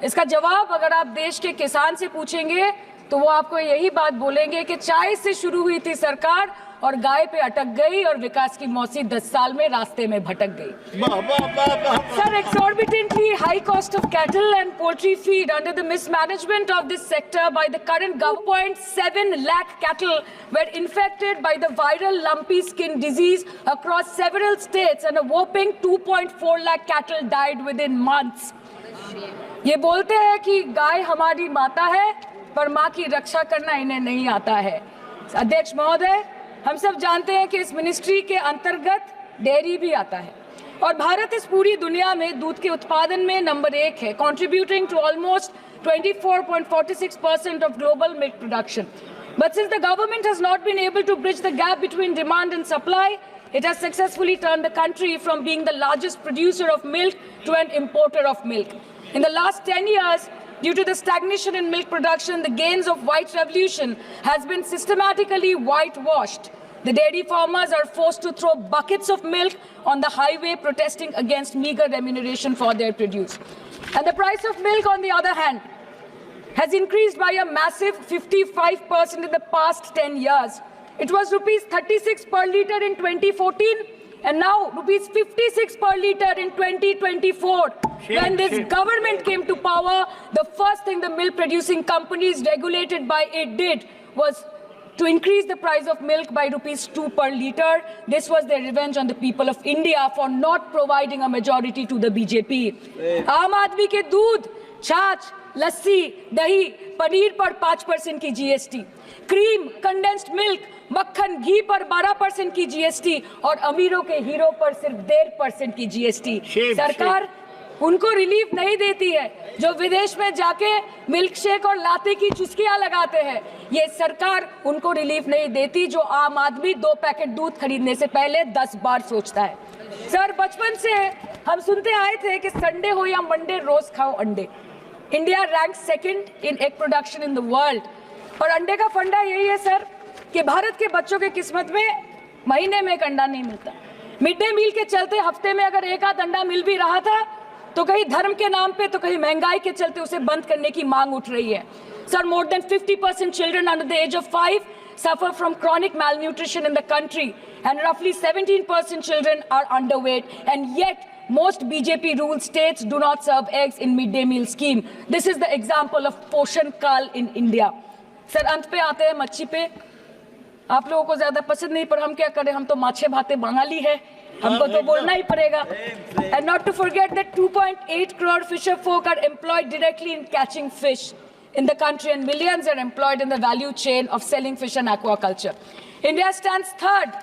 इसका जवाब अगर आप देश के किसान से पूछेंगे तो वो आपको यही बात बोलेंगे कि चाय से शुरू हुई थी सरकार और गाय पे अटक गई और विकास की मौसी 10 साल में रास्ते में भटक गई। Sir, exorbitantly high cost of cattle and poultry feed under the mismanagement of this sector by the current government, 7 lakh cattle were infected by the viral lumpy skin disease across several states and a whopping 2.4 lakh cattle died within months. ये बोलते हैं कि गाय हमारी माता है पर माँ की रक्षा करना इन्हें नहीं आता है। अध्यक्ष महोदय, हम सब जानते हैं कि इस मिनिस्ट्री के अंतर्गत डेयरी भी आता है और भारत इस पूरी दुनिया में दूध के उत्पादन में नंबर 1 है, contributing to almost 24.46% of global milk production. But since the government has not been able to bridge the gap between demand and supply, it has successfully turned the country from being the largest producer of milk to an importer of milk. In the last 10 years, due to the stagnation in milk production, the gains of white revolution has been systematically whitewashed. The dairy farmers are forced to throw buckets of milk on the highway protesting against meager remuneration for their produce. And the price of milk, on the other hand, has increased by a massive 55% in the past 10 years. It was rupees 36 per litre in 2014 and now rupees 56 per litre in 2024. When this government came to power, the first thing the milk producing companies regulated by it did was to increase the price of milk by rupees 2 per litre. This was their revenge on the people of India for not providing a majority to the BJP. आम आदमी के दूध, छाछ, लस्सी, दही, पनीर पर 5% की GST, cream, condensed milk, मक्खन, घी पर 12% की GST और अमीरों के हीरो पर सिर्फ 1.5% की GST। सरकार उनको रिलीफ नहीं देती है जो विदेश में जाके मिल्क शेक और लाते की चुस्कियां लगाते हैं। ये सरकार उनको रिलीफ नहीं देती जो आम आदमी 2 पैकेट दूध खरीदने से पहले 10 बार सोचता है। सर, बचपन से हम सुनते आए थे कि संडे हो या मंडे रोज खाओ अंडे। India rank 2nd in egg production in the world और अंडे का फंडा यही है सर कि भारत के बच्चों के किस्मत में महीने में एक अंडा नहीं मिलता। मिड डे मील के चलते हफ्ते में अगर एक आध अंडा मिल भी रहा था तो कहीं धर्म के नाम पे तो कहीं महंगाई के चलते उसे बंद करने की मांग उठ रही है। Sir, more than 50% children under the age of 5 suffer from chronic malnutrition in the country and roughly 17% children are underweight, and yet most BJP ruled states do not serve eggs in midday meal scheme. This is the example of Poshan Kal in India. Sir, अंत पे आते हैं मच्छी पे। आप लोगों को ज्यादा पसंद नहीं, पर हम क्या करें, हम तो माछे भाते बंगाली है, हमको तो बोलना ही पड़ेगा। And not to forget that 2.8 crore fisher folk are employed directly in catching fish in the country and millions are employed in the value chain of selling fish and aquaculture. India stands 3rd